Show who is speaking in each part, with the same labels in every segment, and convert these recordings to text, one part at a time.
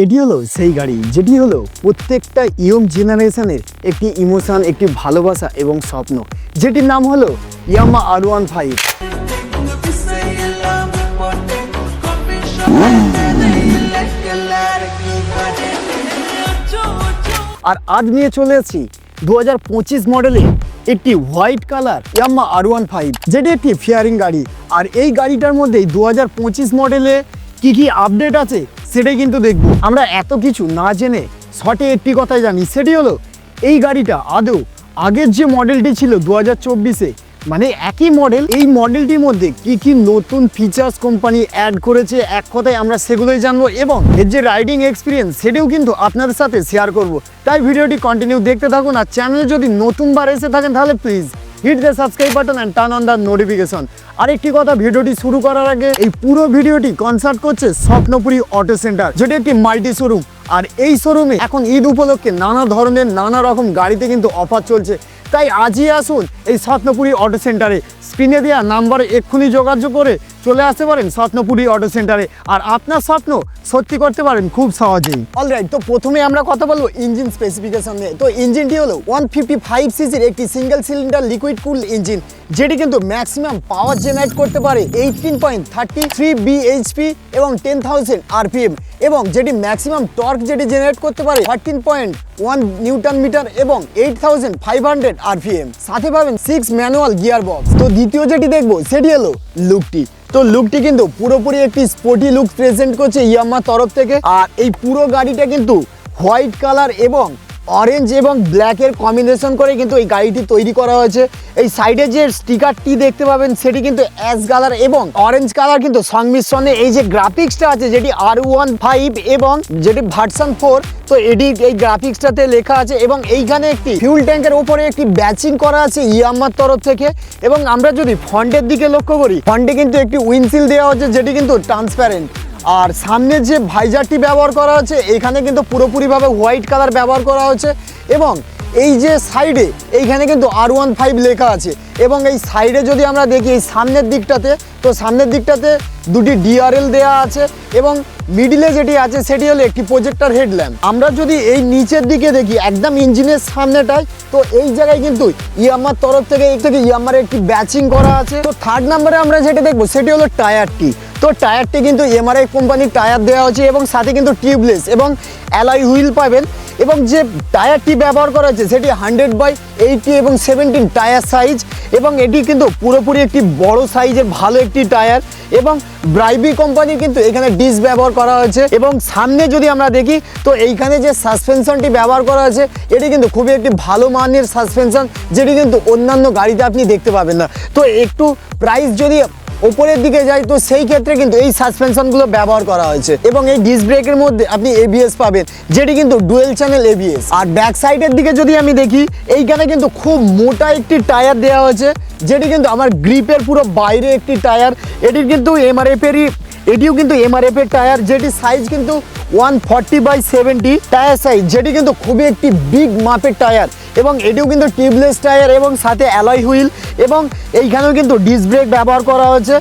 Speaker 1: এটি হলো সেই গাড়ি যেটি হলো প্রত্যেকটা ইয়ং জেনারেশনের একটি ইমোশন, একটি ভালোবাসা এবং স্বপ্ন, যেটির নাম হলো ইয়ামাহা R15। আর আজ নিয়ে চলে এসেছি 2025 মডেলের একটি হোয়াইট কালার ইয়ামাহা R15, যেটি একটি ফেয়ারিং গাড়ি। আর এই গাড়িটার মধ্যেই 2025 মডেলে কি আপডেট আছে সেটাই কিন্তু দেখব। আমরা এত কিছু না জেনে শর্টে একটি কথাই জানি, সেটি হলো এই গাড়িটা আদৌ আগের যে মডেলটি ছিল 2024-এ, মানে একই মডেল, এই মডেলটির মধ্যে কি নতুন ফিচার্স কোম্পানি অ্যাড করেছে, এক কথায় আমরা সেগুলোই জানবো এবং এর যে রাইডিং এক্সপিরিয়েন্স সেটাও কিন্তু আপনাদের সাথে শেয়ার করব। তাই ভিডিওটি কন্টিনিউ দেখতে থাকুন। আর চ্যানেলে যদি নতুনবার এসে থাকেন তাহলে please hit the subscribe button and turn on the notification. আরেকটি কথা, ভিডিওটি শুরু করার আগে এই পুরো ভিডিওটি কনসার্ট করছে স্বপ্নপুরী অটো সেন্টার, যেটি একটি মাল্টি শোরুম। আর এই শোরুমে এখন ঈদ উপলক্ষে নানা ধরনের নানা রকম গাড়িতে কিন্তু অফার চলছে। তাই আজই আসুন এই স্বপ্নপুরী অটো সেন্টারে। স্ক্রিনে দেওয়া নাম্বারে এক্ষুনি যোগাযোগ করে চলে আসতে পারেন স্বপ্নপুরী অটো সেন্টারে, আর আপনার স্বপ্ন সত্যি করতে পারেন খুব সহজেই। অলরাইট, তো প্রথমে আমরা কথা বলবো ইঞ্জিন স্পেসিফিকেশন নিয়ে। তো ইঞ্জিনটি হলো 155 সিসির একটি সিঙ্গেল সিলিন্ডার লিকুইড কুল ইঞ্জিন, যেটি কিন্তু ম্যাক্সিমাম পাওয়ার জেনারেট করতে পারে 18.33 bhp এবং 10,000 rpm, এবং যেটি ম্যাক্সিমাম টর্ক যেটি জেনারেট করতে পারে 13.1 নিউটন মিটার এবং 8500 rpm। সাথে পাবেন 6 ম্যানুয়াল গিয়ার বক্স। তো দ্বিতীয় যেটি দেখবো সেটি হলো লুকটি। তো লুকটি কিন্তু পুরোপুরি একটি স্পোর্টি লুক প্রেজেন্ট করছে ইয়ামাহা তরফ থেকে। আর এই পুরো গাড়িটা কিন্তু হোয়াইট কালার এবং অরেঞ্জ এবং ব্ল্যাকের কম্বিনেশন করে কিন্তু এই গাড়িটি তৈরি করা হয়েছে। এই সাইডে যে স্টিকারটি দেখতে পাবেন সেটি কিন্তু অ্যাশ কালার এবং অরেঞ্জ কালার কিন্তু সংমিশ্রণে এই যে গ্রাফিক্সটা আছে যেটি R15 এবং যেটি ভার্সন 4, তো এটি এই গ্রাফিক্সটাতে লেখা আছে এবং এইখানে একটি ফিউল ট্যাঙ্কের উপরে একটি ব্যাচিং করা আছে ইয়ামাহার তরফ থেকে। এবং আমরা যদি ফ্রন্টের দিকে লক্ষ্য করি, ফ্রন্টে কিন্তু একটি উইন্ডশিল্ড দেওয়া হচ্ছে যেটি কিন্তু ট্রান্সপারেন্ট। আর সামনে যে ভাইজারটি ব্যবহার করা হচ্ছে এখানে কিন্তু পুরোপুরিভাবে হোয়াইট কালার ব্যবহার করা হচ্ছে এবং এই যে সাইডে এইখানে কিন্তু R15 লেখা আছে। এবং এই সাইডে যদি আমরা দেখি এই সামনের দিকটাতে, তো সামনের দিকটাতে দুটি DRL দেওয়া আছে এবং মিডিলে যেটি আছে সেটি হলো একটি প্রজেক্টর হেডল্যাম্প। আমরা যদি এই নিচের দিকে দেখি একদম ইঞ্জিনের সামনেটায়, তো এই জায়গায় কিন্তু ইয়ামাহার তরফ থেকে ইয়ামাহার একটি ব্যাচিং করা আছে। তো থার্ড নাম্বারে আমরা যেটা দেখবো সেটি হলো টায়ারটি। তো টায়ারটি কিন্তু MRI কোম্পানির টায়ার দেওয়া হচ্ছে এবং সাথে কিন্তু টিউবলেস এবং অ্যালয় হুইল পাবেন। এবং যে টায়ারটি ব্যবহার করা হচ্ছে সেটি 100/80 এবং 17 টায়ার সাইজ, এবং এটি কিন্তু পুরোপুরি একটি বড় সাইজের ভালো একটি টায়ার। এবং ব্রাইবি কোম্পানির কিন্তু এখানে ডিস্ক ব্যবহার করা হয়েছে। এবং সামনে যদি আমরা দেখি তো এইখানে যে সাসপেনশনটি ব্যবহার করা আছে এটি কিন্তু খুবই একটি ভালো মানের সাসপেনশন, যেটি কিন্তু অন্যান্য গাড়িতে আপনি দেখতে পাবেন না। তো একটু প্রাইস যদি ওপরের দিকে যায় তো সেই ক্ষেত্রে কিন্তু এই সাসপেনশনগুলো ব্যবহার করা হয়েছে। এবং এই ডিস্ক ব্রেকের মধ্যে আপনি ABS পাবেন, যেটি কিন্তু ডুয়েল চ্যানেল ABS। আর ব্যাক সাইডের দিকে যদি আমি দেখি এইখানে কিন্তু খুব মোটা একটি টায়ার দেওয়া হয়েছে, যেটি কিন্তু আমার গ্রিপের পুরো বাইরে একটি টায়ার। এটির কিন্তু এটিও কিন্তু MRF এর টায়ার, যেটি সাইজ কিন্তু 140/70 টায়ার সাইজ, যেটি কিন্তু খুবই একটি বিগ মাপের টায়ার। এবং এটিও কিন্তু টিউবলেস টায়ার এবং সাথে অ্যালয় হুইল, এবং এইখানেও কিন্তু ডিস্ক ব্রেক ব্যবহার করা হয়েছে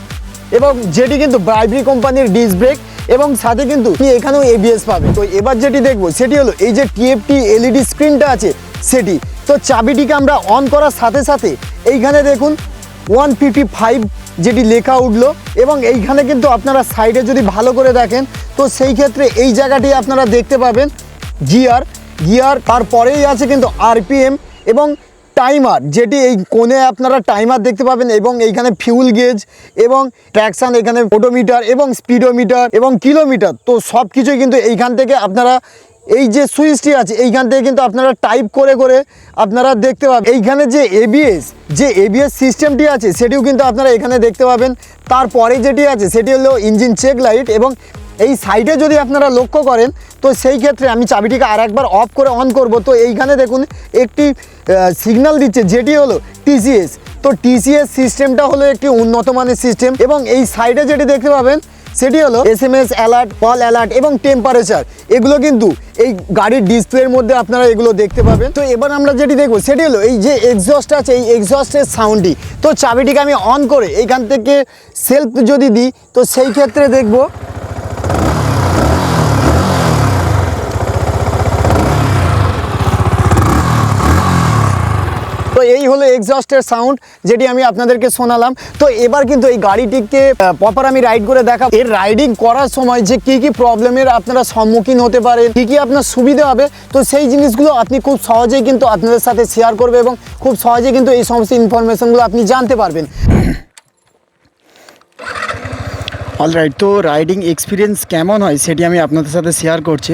Speaker 1: এবং যেটি কিন্তু ব্রাইবি কোম্পানির ডিস্ক ব্রেক, এবং সাথে কিন্তু এখানেও ABS পাবে। তো এবার যেটি দেখবো সেটি হলো এই যে TFT LED স্ক্রিনটা আছে সেটি। তো চাবিটিকে আমরা অন করার সাথে সাথে এইখানে দেখুন 155 যেটি লেখা উঠলো, এবং এইখানে কিন্তু আপনারা সাইডে যদি ভালো করে দেখেন তো সেই ক্ষেত্রে এই জায়গাটি আপনারা দেখতে পাবেন গিয়ার। তারপরেই আছে কিন্তু RPM এবং টাইমার, যেটি এই কোণে আপনারা টাইমার দেখতে পাবেন, এবং এইখানে ফিউল গেজ এবং ট্র্যাকশন, এখানে ওডোমিটার এবং স্পিডোমিটার এবং কিলোমিটার। তো সব কিছুই কিন্তু এইখান থেকে আপনারা এই যে সুইচটি আছে এইখান থেকে কিন্তু আপনারা টাইপ করে করে আপনারা দেখতে পাবেন। এইখানে যে ABS সিস্টেমটি আছে সেটিও কিন্তু আপনারা এখানে দেখতে পাবেন। তারপরে যেটি আছে সেটি হলো ইঞ্জিন চেক লাইট, এবং এই সাইডে যদি আপনারা লক্ষ্য করেন তো সেই ক্ষেত্রে আমি চাবিটিকে আরেকবার অফ করে অন করব, তো এইখানে দেখুন একটি সিগন্যাল দিচ্ছে যেটি হলো TCS। তো TCS সিস্টেমটা হলো একটি উন্নত মানের সিস্টেম। এবং এই সাইডে যেটি দেখতে পাবেন সেটি হলো SMS অ্যালার্ট, কল অ্যালার্ট এবং টেম্পারেচার। এগুলো কিন্তু এই গাড়ির ডিসপ্লের মধ্যে আপনারা এগুলো দেখতে পাবেন। তো এবার আমরা যেটি দেখবো সেটি হলো এই যে এক্সস্ট আছে, এই এক্সস্টের সাউন্ডটি। তো চাবিটিকে আমি অন করে এইখান থেকে সেলফ যদি দিই তো সেই ক্ষেত্রে দেখবো তো এই হলো এক্সস্টের সাউন্ড, যেটি আমি আপনাদেরকে শোনালাম। তো এবার কিন্তু এই গাড়িটিকে প্রপার আমি রাইড করে দেখাবো। এর রাইডিং করার সময় যে কি কি প্রবলেমের আপনারা সম্মুখীন হতে পারেন, কি কি আপনার সুবিধা হবে, তো সেই জিনিসগুলো আপনি খুব সহজেই কিন্তু আপনাদের সাথে শেয়ার করবে এবং খুব সহজেই কিন্তু এই সমস্ত ইনফরমেশনগুলো আপনি জানতে পারবেন। অলরাইট, তো রাইডিং এক্সপিরিয়েন্স কেমন হয় সেটি আমি আপনাদের সাথে শেয়ার করছি।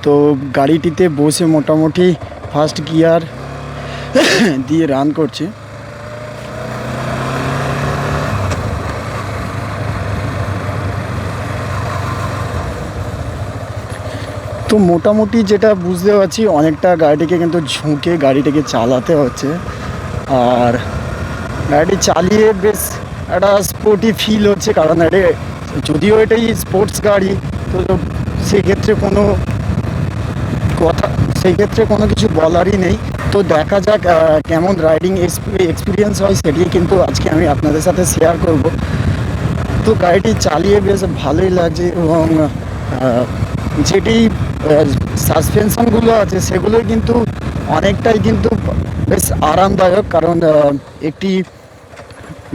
Speaker 1: তো গাড়িটিতে বসে মোটামুটি ফার্স্ট গিয়ার দিয়ে রান করছে। তো মোটামুটি যেটা বুঝতে পারছি, অনেকটা গাড়িটিকে কিন্তু ঝুঁকে গাড়িটাকে চালাতে হচ্ছে। আর গাড়িটি চালিয়ে বেশ একটা স্পোর্টি ফিল হচ্ছে, কারণ এটা যদিও এটাই স্পোর্টস গাড়ি, তো সেক্ষেত্রে কোনো কিছু বলারই নেই। তো দেখা যাক কেমন রাইডিং এক্সপিরিয়েন্স হয়, সেটি কিন্তু আজকে আমি আপনাদের সাথে শেয়ার করব। তো গাড়িটি চালিয়ে বেশ ভালোই লাগছে এবং যেটি সাসপেনশনগুলো আছে সেগুলো কিন্তু অনেকটাই কিন্তু বেশ আরামদায়ক, কারণ একটি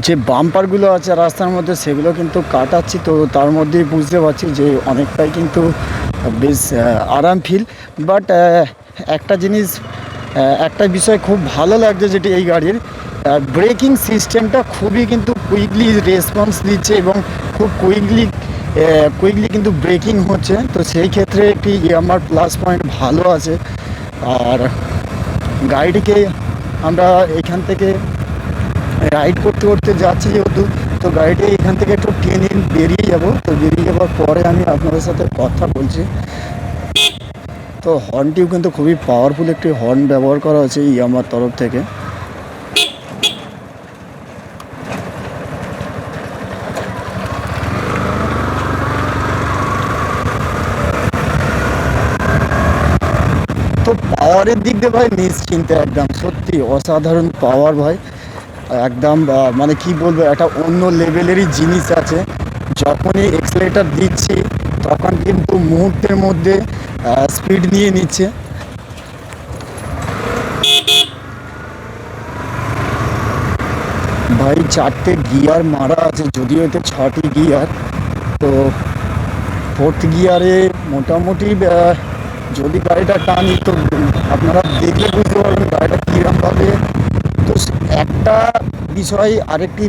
Speaker 1: যে বাম্পারগুলো আছে রাস্তার মধ্যে সেগুলো কিন্তু কাটাচ্ছি, তো তার মধ্যেই বুঝতে পারছি যে অনেকটাই কিন্তু বেশ আরাম ফিল। বাট একটা বিষয় খুব ভালো লাগছে, যেটি এই গাড়ির ব্রেকিং সিস্টেমটা খুবই কিন্তু কুইকলি রেসপন্স দিচ্ছে এবং খুব কুইকলি কিন্তু ব্রেকিং হচ্ছে। তো সেই ক্ষেত্রে একটি ইয়ামার প্লাস পয়েন্ট ভালো আছে। আর গাড়িটিকে আমরা এখান থেকে রাইড করতে করতে যাচ্ছি যেহেতু, তো গাড়িটি এখান থেকে একটু টেনে বেরিয়ে যাব। তো বেরিয়ে যাওয়ার পরে আমি আপনাদের সাথে কথা বলছি। তো হর্নটিও কিন্তু খুবই পাওয়ারফুল একটি হর্ন ব্যবহার করা হয়েছে ইয়ামার তরফ থেকে। তো পাওয়ারের দিক দিয়ে ভাই নিশ্চিন্তে, একদম সত্যি অসাধারণ পাওয়ার ভাই, একদম মানে কি বলবো, একটা অন্য লেভেলেরই জিনিস আছে। যখনই এক্সেলেটার দিচ্ছি তখন কিন্তু মুহূর্তের মধ্যে স্পিড নিয়ে নিচ্ছে। ভাই 4টে গিয়ার মারা আছে, যদিও এতে 6টি গিয়ার। তো 4th গিয়ারে মোটামুটি যদি গাড়িটা টানি তো আপনারা দেখলে বুঝতে পারবেন গাড়িটা কীরকমভাবে। তো একটা বিষয় আরেকটি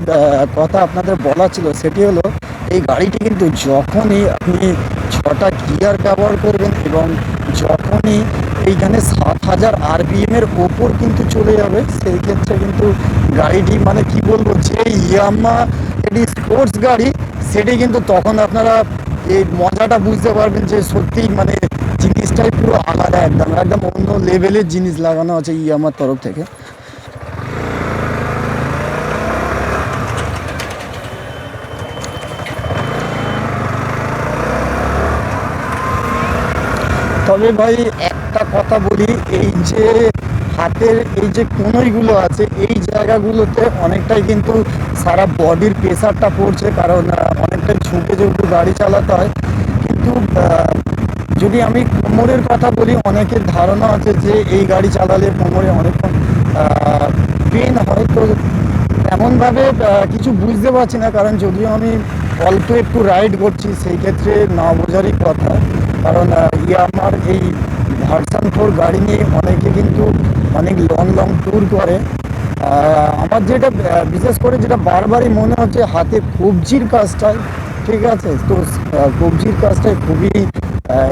Speaker 1: কথা আপনাদের বলা ছিল, সেটি হলো এই গাড়িটি কিন্তু যখনই আপনি 6টা গিয়ার ব্যবহার করবেন এবং যখনই এইখানে 7000 RPM ওপর কিন্তু চলে যাবে, সেই ক্ষেত্রে কিন্তু গাড়িটি মানে কি বলবো, যে ইয়ামাহা এটি স্পোর্টস গাড়ি, সেটি কিন্তু তখন আপনারা এই মজাটা বুঝতে পারবেন যে সত্যিই মানে জিনিসটাই পুরো আলাদা, একদম অন্য লেভেলের জিনিস লাগানো আছে ইয়ামাহার তরফ থেকে। তবে ভাই একটা কথা বলি, এই যে হাতের এই যে কনুইগুলো আছে, এই জায়গাগুলোতে অনেকটাই কিন্তু সারা বডির প্রেশারটা পড়ছে, কারণ অনেকটাই ঝুঁকে যেহেতু গাড়ি চালাতে হয়। কিন্তু যদি আমি কোমরের কথা বলি, অনেকের ধারণা আছে যে এই গাড়ি চালালে কোমরে অনেকক্ষণ পেন হয়। তো এমনভাবে কিছু বুঝতে পারছি না, কারণ যদিও আমি অল্প একটু রাইড করছি, সেই ক্ষেত্রে না বোঝারই কথা। কারণ ইয়ামাহার এই ভার্সন 4 গাড়ি নিয়ে অনেকে কিন্তু অনেক লং ট্যুর করে। আমার যেটা বিশেষ করে যেটা বারবারই মনে হচ্ছে, হাতে কবজির কাজটায়, ঠিক আছে, তো কবজির কাজটায় খুবই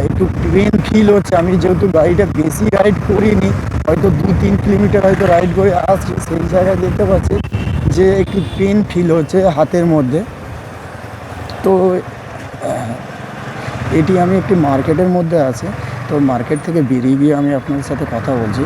Speaker 1: একটু পেন ফিল হচ্ছে। আমি যেহেতু গাড়িটা বেশি রাইড করিনি, হয়তো 2-3 কিলোমিটার হয়তো রাইড করে আসছি, সেই জায়গায় দেখতে পাচ্ছি যে একটু পেন ফিল হচ্ছে হাতের মধ্যে। তো এটি আমি একটি মার্কেটের মধ্যে আছে, তো মার্কেট থেকে বেরিয়ে গিয়ে আমি আপনাদের সাথে কথা বলছি।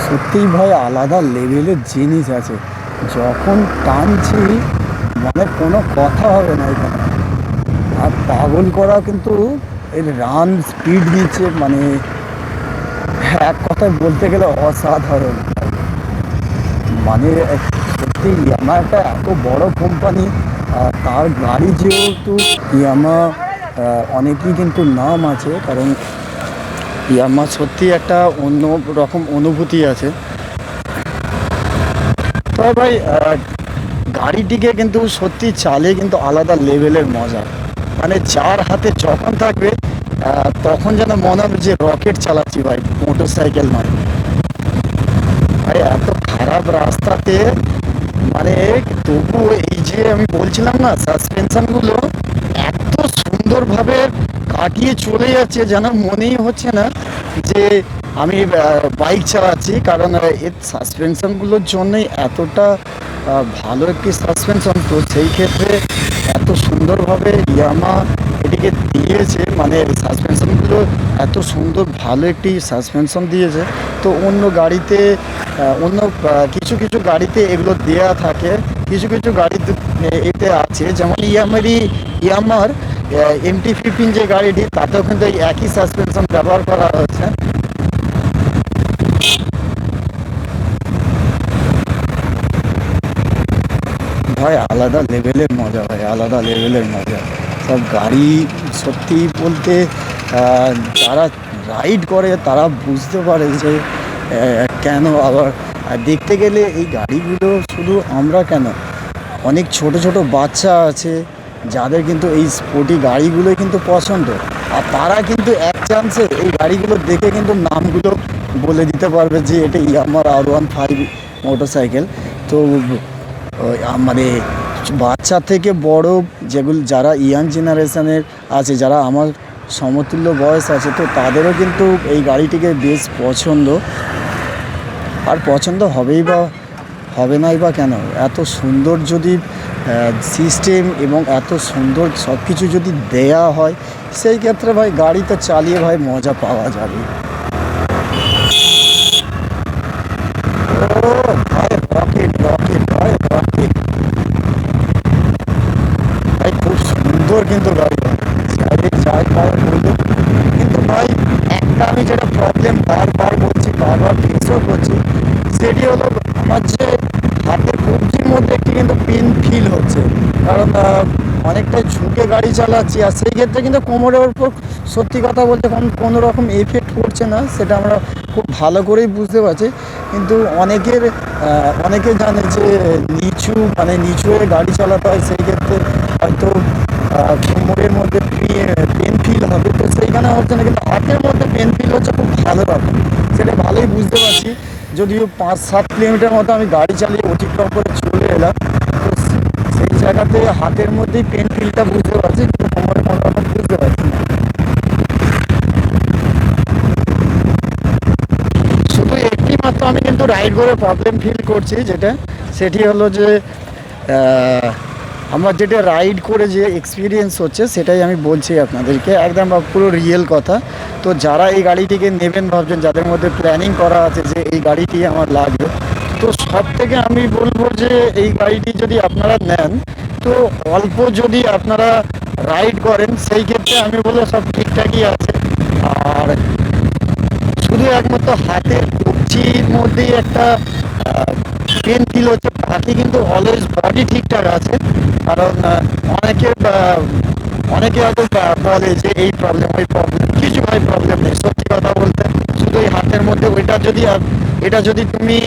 Speaker 1: সত্যিই ভাই আলাদা লেভেলের জিনিস আছে, যখন টানছি মানে কোনো কথা হবে না এখানে। আর পাগল করা কিন্তু এর রান স্পিড দিচ্ছে, মানে এক কথায় বলতে গেলে অসাধারণ। মানে সত্যি ইয়ামা একটা এত বড় কোম্পানি, তার গাড়ি যেহেতু ইয়ামা, অনেকই কিন্তু নাম আছে, কারণ ইয়ামা সত্যি একটা অন্য রকম অনুভূতি আছে। তবে ভাই গাড়িটিকে কিন্তু সত্যি চালিয়ে কিন্তু আলাদা লেভেলের মজা, মানে যার হাতে যখন থাকবে তখন যেন মনে হবে যে রকেট চালাচ্ছি ভাই, মোটর সাইকেল নয় ভাই। এত খারাপ রাস্তাতে মানে তবু এই যে আমি বলছিলাম না, সাসপেনশনগুলো এত সুন্দরভাবে কাটিয়ে চলে যাচ্ছে যেন মনেই হচ্ছে না যে আমি বাইক চালাচ্ছি, কারণ এর সাসপেনশনগুলোর জন্যই এতটা ভালো একটি সাসপেনশন। তো সেই ক্ষেত্রে এত সুন্দরভাবে ইয়ামা এটিকে দিয়েছে, মানে সাসপেনশনগুলো এত সুন্দর ভালো একটি সাসপেনশন দিয়েছে। তো অন্য গাড়িতে অন্য কিছু কিছু গাড়িতে এগুলো দেয়া থাকে, কিছু কিছু গাড়িতে এতে আছে, যেমন ইয়ামার MT-15 যে গাড়িটি, তাতেও কিন্তু এই একই সাসপেনশন ব্যবহার করা হয়েছে। ভাই আলাদা লেভেলের মজা, ভাই আলাদা লেভেলের মজা সব গাড়ি। সত্যি বলতে যারা রাইড করে তারা বুঝতে পারে যে কেন আবার দেখতে গেলে এই গাড়িগুলো শুধু আমরা কেন, অনেক ছোট ছোট বাচ্চা আছে যাদের কিন্তু এই স্পোর্টি গাড়িগুলোই কিন্তু পছন্দ, আর তারা কিন্তু এক চান্সে এই গাড়িগুলো দেখে কিন্তু নামগুলো বলে দিতে পারবে যে এটা ইয়ামার R15 মোটরসাইকেল। তো মানে বাচ্চা থেকে বড় যেগুলো যারা ইয়াং জেনারেশনের আছে, যারা আমার সমতুল্য বয়স আছে, তো তাদেরও কিন্তু এই গাড়িটিকে বেশ পছন্দ। আর পছন্দ হবেই বা হবে নাই বা কেন, এত সুন্দর যদি সিস্টেম এবং এত সুন্দর সব কিছু যদি দেয়া হয়, সেই ক্ষেত্রে ভাই গাড়ি তো চালিয়ে ভাই মজা পাওয়া যাবে। ও ভাই রকেট রকেট ভাই রকেট ভাই, খুব সুন্দর কিন্তু গাড়ি, গাড়ি যাই পায় বললো। কিন্তু ভাই একটা আমি যেটা প্রবলেম বারবার বলছি, বারবার ফেসও করছি, সেটি হলো আমার যে হাতের কবজির মধ্যে একটি কিন্তু পেন ফিল হচ্ছে, কারণ অনেকটাই ঝুঁকে গাড়ি চালাচ্ছি, আর সেই ক্ষেত্রে কিন্তু কোমরের উপর সত্যি কথা বলতে কোনো রকম এফেক্ট পড়ছে না, সেটা আমরা খুব ভালো করেই বুঝতে পারছি। কিন্তু অনেকে জানে যে নিচু হয়ে গাড়ি চালাতে হয়, সেই ক্ষেত্রে হয়তো কোমরের মধ্যে পেন ফিল হবে, তো সেইখানে হচ্ছে না, কিন্তু হাতের মধ্যে পেন ফিল হচ্ছে খুব ভালো রকম, সেটা ভালোই বুঝতে পারছি। যদিও 5-7 কিলোমিটার মতো আমি গাড়ি চালিয়ে অতিক্রম করে চলে এলাম, তো সেই জায়গাতে হাতের মধ্যেই পেন ফিলটা বুঝতে পারছি, কিন্তু কোমরে কোনো রকম বুঝতে পারছি না। শুধু একটি মাত্র আমি কিন্তু রাইড করে প্রবলেম ফিল করছি, সেটি হলো যে আমার যেটা রাইড করে যে এক্সপিরিয়েন্স হচ্ছে, সেটাই আমি বলছি আপনাদেরকে, একদম পুরো রিয়েল কথা। তো যারা এই গাড়িটিকে নেবেন ভাবছেন, যাদের মধ্যে প্ল্যানিং করা আছে যে এই গাড়িটি আমার লাগবে, তো সব থেকে আমি বলবো যে এই গাড়িটি যদি আপনারা নেন, তো অল্প যদি আপনারা রাইড করেন, সেই ক্ষেত্রে আমি বলবো সব ঠিকঠাকই আছে। আর শুধু একমাত্র হাতের কবজির মধ্যেই একটা পেন ফিল হচ্ছে, বাকি কিন্তু অলওয়েজ বডি ঠিকঠাক আছে। কারণ অনেকে হয়তো বলে যে এই প্রবলেম ওই প্রবলেম, কিছু ভাই প্রবলেম নেই, সত্যি কথা বলতে শুধু এই হাতের মধ্যে এটা যদি তুমি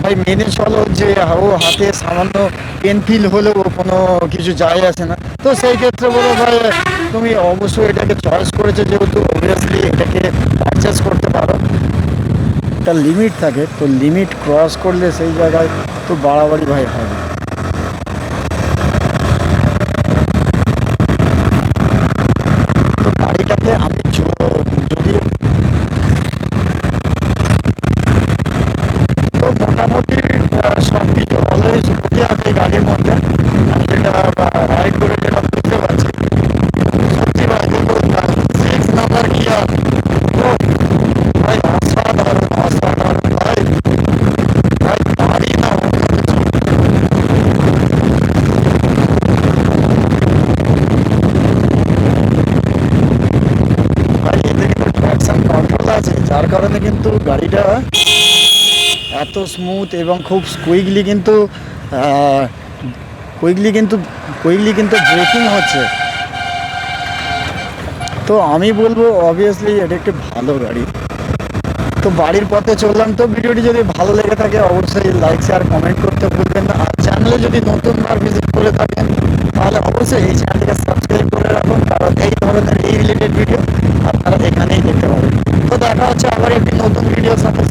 Speaker 1: ভাই মেনে চলো যে ও হাতে সামান্য পেন ফিল হলেও কোনো কিছু যায় আসে না, তো সেই ক্ষেত্রে বলো ভাই তুমি অবশ্যই এটাকে চয়েস করেছো যেহেতু, অবভিয়াসলি এটাকে পারচেস করতে পারো। একটা লিমিট থাকে, তো লিমিট ক্রস করলে সেই জায়গায় তো বাড়াবাড়ি ভাই হবে। তো গাড়িটাতে আমি যদি তো মোটামুটি সব কিছু অলওয়েজ বুঝে আছে এই গাড়ির মধ্যে, আমি যেটা রাইড করে যেটা বুঝতে পারছি। সত্যি ভাই দেখুন 6 নাম্বার গিয়া, তো ভাই অসাধারণ অসাধারণ ভাই, ভাই গাড়ি না অন্য কিছু। ভাই এতে কিন্তু ট্র্যাকশন কন্ট্রোল আছে, যার কারণে কিন্তু গাড়িটা এত স্মুথ এবং খুব কুইকলি কিন্তু ব্রেকিং হচ্ছে। তো আমি বলবো অবভিয়াসলি এটা একটি ভালো গাড়ি। তো বাড়ির পথে চললাম। তো ভিডিওটি যদি ভালো লেগে থাকে অবশ্যই লাইক শেয়ার কমেন্ট করতে ভুলবেন না। আর চ্যানেলে যদি নতুনবার ভিজিট করে থাকেন তাহলে অবশ্যই এই চ্যানেলটিকে সাবস্ক্রাইব করে রাখুন, কারণ এই ধরনের এই রিলেটেড ভিডিও আপনারা এখানেই দেখতে পাবেন। তো দেখা হচ্ছে আবার একটি নতুন ভিডিওর সাথে।